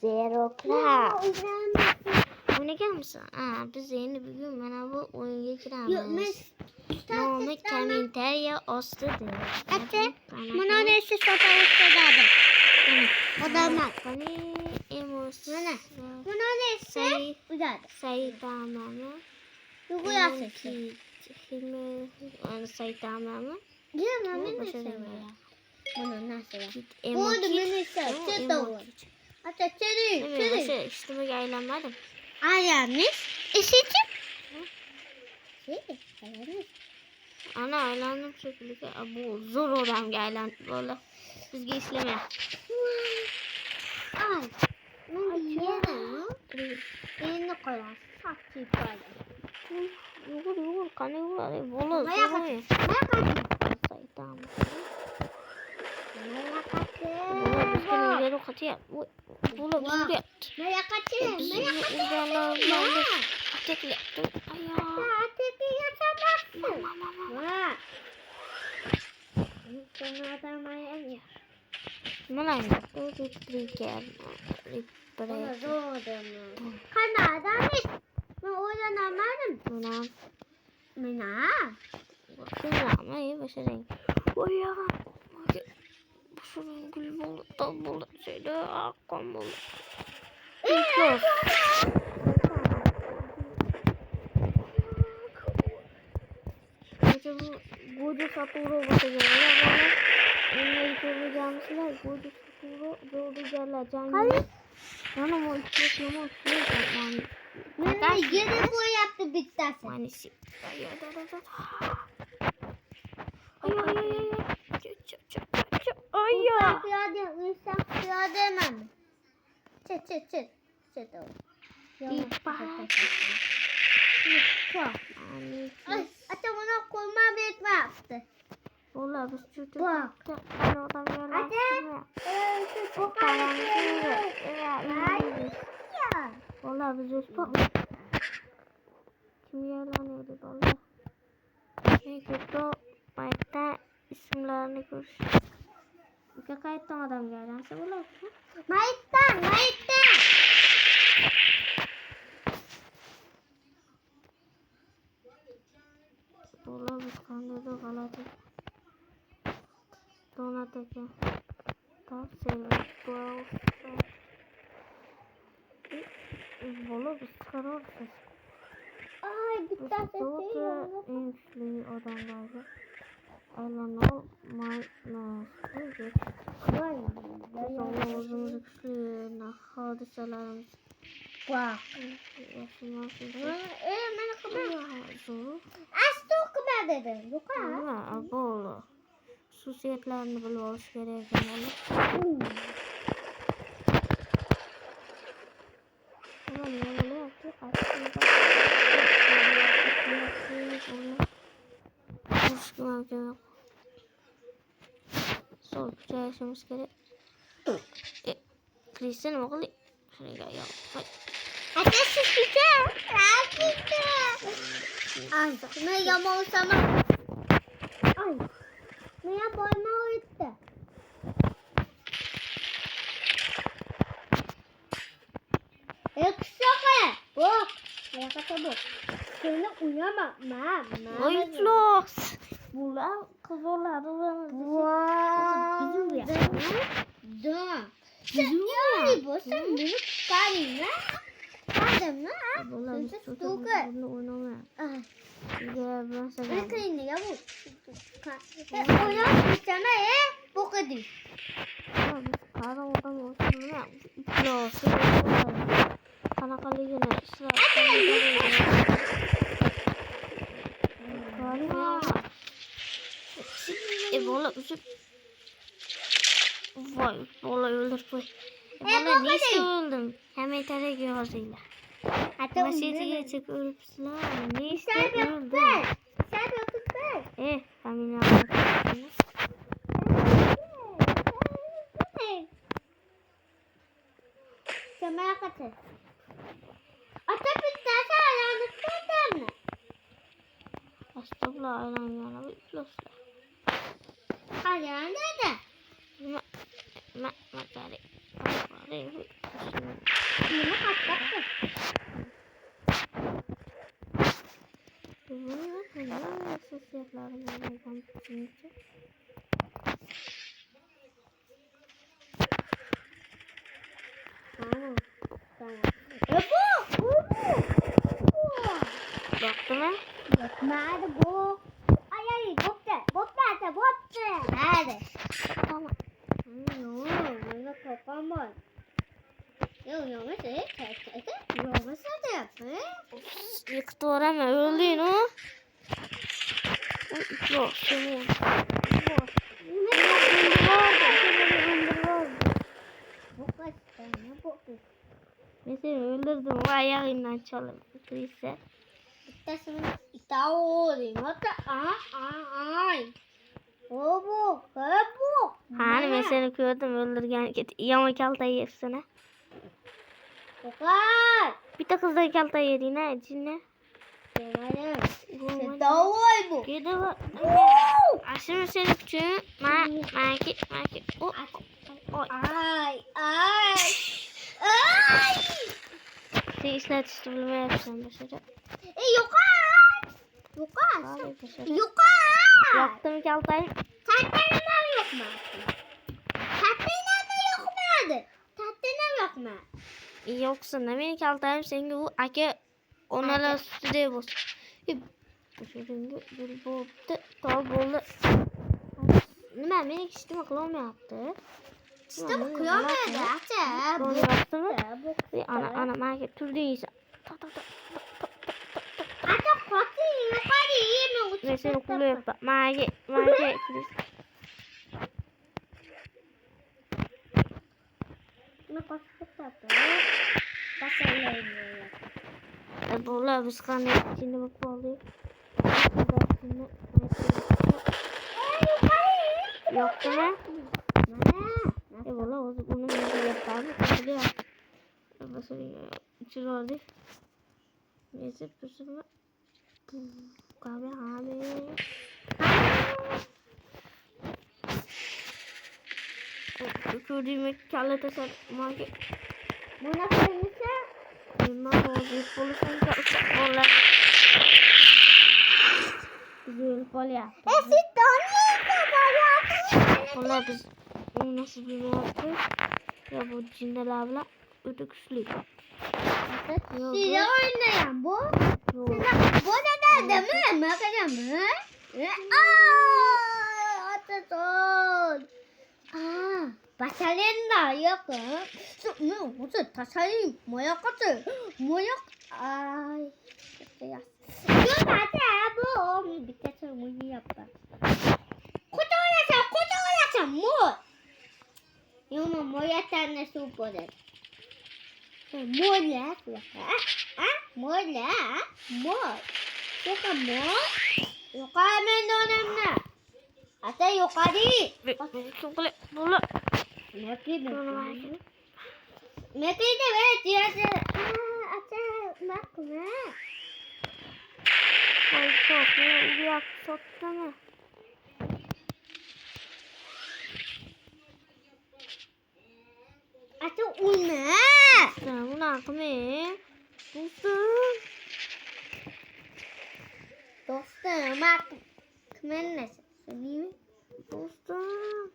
Zero class. Oynayan mısın? Biz yeni bir gün bana bu oyuna giremiyoruz. Nome Keminterya Ostu'dur. Ate, bana neyse fotoğrafı odamdan. Bani Emus. Bana neyse uzadı. Saitama mı? Yugu yasası. Hilmi Saitama mı? Giremem mi neyse ya? Bunu nasıl ya? Bu da neyse. Çeto. Ate çeri. Evet, işte bu eğlenmedim. Ayağımız. İşitip. Ana eğlendim şekilde. Bu zor olan eğlendim böyle. Biz geçleme. Ay. Ben yerim. Elini koyar. Sakçı koyar. Yugur kanı yugur. Bolu. Maya kaçı. Saitama. Maya kaçı. Bolu bizim yeri katı ya. Bolu bizim Maya kaçı. Maya kaçı. Tekli. Ayağı. Ateki yaşamazsın. Mama. Sana da maya yer. Mana ini? Itu trigger. Bana doğdum. Kanada mis. Ben oradan anladım. Mana? Mina. Bakın ama iyi başarın. Oy ya. Bu sorun gül bolu da bolu. Şöyle akım bolu. Yok. Gojo Satoru bakacağım. Ini kerjaan sila Gojo Satoru jodoh jalan jangan. Mana mau ikut mau ikut Mina yine bu yaptı bittası. Manis. Ayo dah. Ayo. Piyade, insan piyade hemen. Çıt o. Dipa. Ay, ata buna koyma bir yaptı. Ola biz çocuk. Bak. Kalau orang yang lain. Bu Kalan kadar. Ola biz uspa. Kim yalanıyordu ola. Kita baiknya isimlerini görüş. Bir kayıttan adam geldi. Nasıl ola? Mayıktan. Ola biz kandırdı kaladı. Donateke. Tavsiyeler. Ola biz kararız. Ay bittası Doğru enişli adamlardı. Eleanor Magnus. Evet. Zamanımız güçlü. Hadiselerimiz. Bak. Yaşaması. Bana kadar. Zor. Astı okuma dedim. Yok ha. Ama bolu. Susiyetlerini bulmamız gerekiyor. Ama ne oluyor ki? Aslında Kuşkum sol yaşamış gerek. Kristen mi kılı? Şuraya gel. Ateşi güzel. Rahatsızdı. Ay ne yaman sana. Ay. Ne yapayım öğretti. Eksaka. Bak. Ne kata bu. Şöyle uyama. Oyflos. Bunlar kızlarımız. Bizim ya. Bizim ya. Bu sen benim karnına. Adem ne? Bunlar biz çocuk bunu oynamaya. Ya ben sana. Ben kayını ya bu. Oyun sana bu kadar. Ama biz kardan oradan olsun ya. Oyflos. Kana kali yine sıra. Bola üzüp. Vay bola öldür koy. Bola neyse öldüm. Hemen tere gözüyle. Hatta Masaya çık ölüpsüler. Neyse sen öldüm. Sen yaptın. Tahmin yapalım. Sen merak etme. Ata bittası ayağını tutar mı? Estağfurullah aylan yana bir Ayağını nerede? Ma cari. Nima qattiq? Baktım mı? Nerede bu? Ay bopta. Nerede? Tamam. Yok, bana kapan var. Yok, Yıktı orama öldün o. Yok seni. Ben seni öldürdüm. O ayağından çalındıysa. Hani ben seni gördüm öldürgen. Yama kaltayı yersene. Bir de kızdan kaltayı yedin ha içine. Davay bu. Gide bak. Aşırı seni küçüğün. Maki. Oy. Ay. Sen işletiştirme yapacağım başarı. Yukarı. Abi başarı. Yukarı. Yaktım kaltayı. Tatlılar yok mu? Tatlılar yok mu? Yoksa ne beni kaltayım sen bu ake onlara süre boz. Başarınca bir boğuptu. Tal boldu. Nima meni kişi bakalım yaptı. İşte bu kıyamıyordu. Bunu yaptı mı? Ana market türdüyse. Hatta katı yukarı yiyemiyor. Mesela kulu yok bak. Market. Ne kasık tatlı. Kasayla iniyor. Bola biz kan içinde bak oluyor. Yok mu? Bola o bunu böyle yapar mı? Biliyor. Basın içeri oldu. Neyse püsürme. Kahve abi. Gördüğüm kalite sen market. Buna koymuşsa Bilmem oldu. Polisin kalite. Bola. Güzel bol yaptı. siz tanıyorsunuz. Bola biz onu nasıl bir yaptık? Ya bu cindelerle öte güçlü. Size oynayan bu. Bu da değil mi? Bakacağım mı? Atatürk. Basalın da yok. Ne oldu? Tasalın moyak atı. Moyak. Ay. Dur hadi bu. Bir kere bunu yaptı. Kutu mu? Yok moyak tane su boyar. Mola, mola, mor. Yukarı önemli. Hatta yukarı. Bola. Metin de böyle diyordu. Hatta bakma. Ay çok ne yak sattı mı? Hatta uyma. Sen bunu akme. Dostum bak. Kimin nesi? Söyleyeyim mi? Dostum.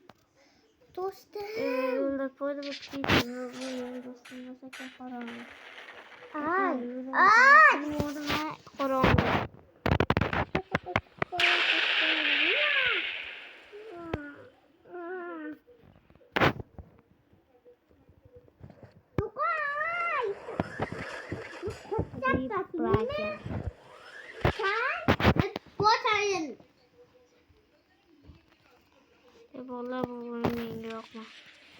Öldür koydu bu kıydı. Dostum nasıl yaparım? Ay. Koron. Vallahi bu bunun yok mu?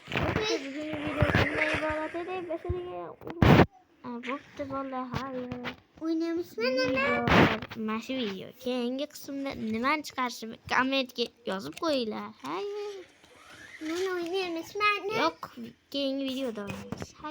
Bugün videosundan ibaret edeyim. Mesela bu vallahi hayır. Oynamış mı? Maşı video. Kendi kısımda nemen çıkarsın? Kameraya yazıp koyuyorlar. Hayır. Ben oynamış mı? Yok. Kendi videoda oynamış. Hayır.